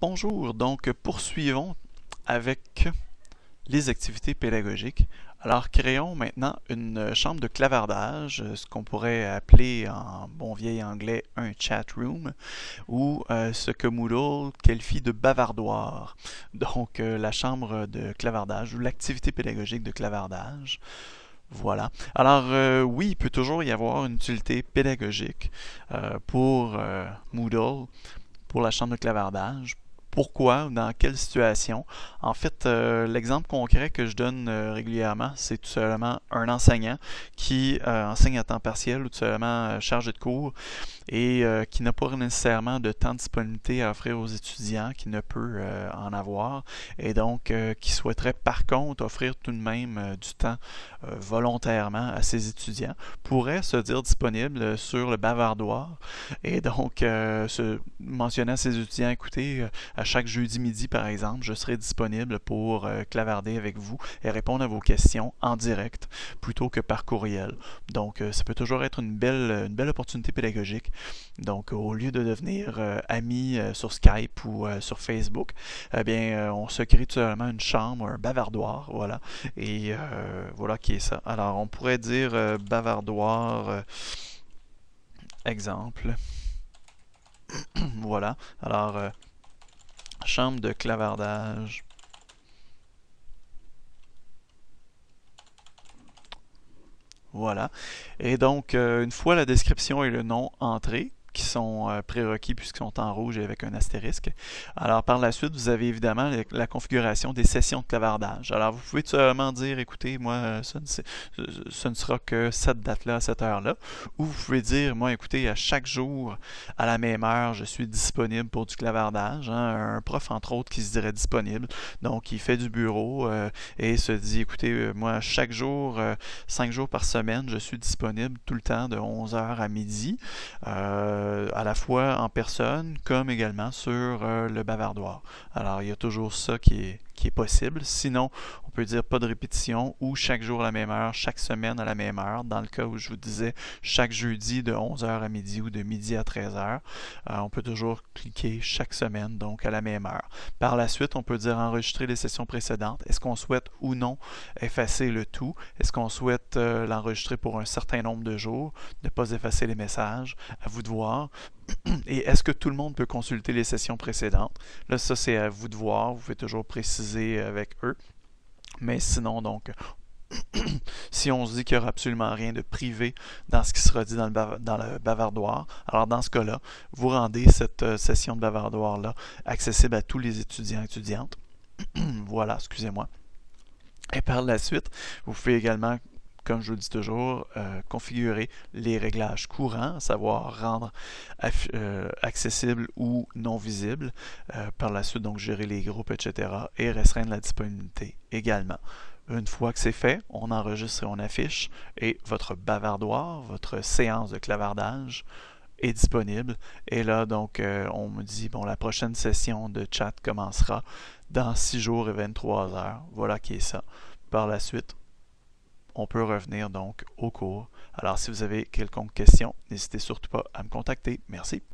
Bonjour, donc poursuivons avec les activités pédagogiques. Alors créons maintenant une chambre de clavardage, ce qu'on pourrait appeler en bon vieil anglais un chat room, ou ce que Moodle qualifie de bavardoir. Donc la chambre de clavardage ou l'activité pédagogique de clavardage. Voilà. Alors oui, il peut toujours y avoir une utilité pédagogique pour Moodle, pour la chambre de clavardage. Pourquoi? Dans quelle situation? En fait, l'exemple concret que je donne régulièrement, c'est tout simplement un enseignant qui enseigne à temps partiel ou tout simplement chargé de cours et qui n'a pas nécessairement de temps de disponibilité à offrir aux étudiants, qui ne peut en avoir, et donc qui souhaiterait par contre offrir tout de même du temps volontairement à ses étudiants, pourrait se dire disponible sur le bavardoir et donc mentionner à ses étudiants, écoutez, à chaque jeudi midi par exemple, je serai disponible pour clavarder avec vous et répondre à vos questions en direct plutôt que par courriel. Donc ça peut toujours être une belle opportunité pédagogique. Donc au lieu de devenir amis sur Skype ou sur Facebook, eh bien on se crée tout simplement une chambre, un bavardoir, voilà. Et voilà qui est ça. Alors on pourrait dire bavardoir exemple. Voilà. Alors chambre de clavardage. Voilà. Et donc, une fois la description et le nom entrés, qui sont prérequis puisqu'ils sont en rouge et avec un astérisque. Alors par la suite, vous avez évidemment la configuration des sessions de clavardage. Alors vous pouvez tout simplement dire, écoutez, moi, ce ne sera que cette date-là, à cette heure-là. Ou vous pouvez dire, moi, écoutez, à chaque jour, à la même heure, je suis disponible pour du clavardage. Hein. Un prof, entre autres, qui se dirait disponible. Donc, il fait du bureau et se dit, écoutez, moi, chaque jour, 5 jours par semaine, je suis disponible tout le temps de 11 heures à midi. À la fois en personne comme également sur le bavardoir. Alors il y a toujours ça qui est possible. Sinon, on peut dire pas de répétition ou chaque jour à la même heure, chaque semaine à la même heure. Dans le cas où je vous disais chaque jeudi de 11 heures à midi ou de midi à 13 heures, on peut toujours cliquer chaque semaine, donc à la même heure. Par la suite, on peut dire enregistrer les sessions précédentes. Est-ce qu'on souhaite ou non effacer le tout? Est-ce qu'on souhaite l'enregistrer pour un certain nombre de jours? Ne pas effacer les messages? À vous de voir. Et est-ce que tout le monde peut consulter les sessions précédentes? Là, ça, c'est à vous de voir. Vous pouvez toujours préciser avec eux. Mais sinon, donc, si on se dit qu'il n'y aura absolument rien de privé dans ce qui sera dit dans le bavardoir, alors dans ce cas-là, vous rendez cette session de bavardoir-là accessible à tous les étudiants et étudiantes. Voilà, excusez-moi. Et par la suite, vous pouvez également, comme je vous le dis toujours, configurer les réglages courants, à savoir rendre accessible ou non visible. Par la suite, donc gérer les groupes, etc. et restreindre la disponibilité également. Une fois que c'est fait, on enregistre et on affiche et votre bavardoir, votre séance de clavardage est disponible. Et là, donc, on me dit, bon, la prochaine session de chat commencera dans 6 jours et 23 heures. Voilà qui est ça. Par la suite, on peut revenir donc au cours. Alors, si vous avez quelconque question, n'hésitez surtout pas à me contacter. Merci.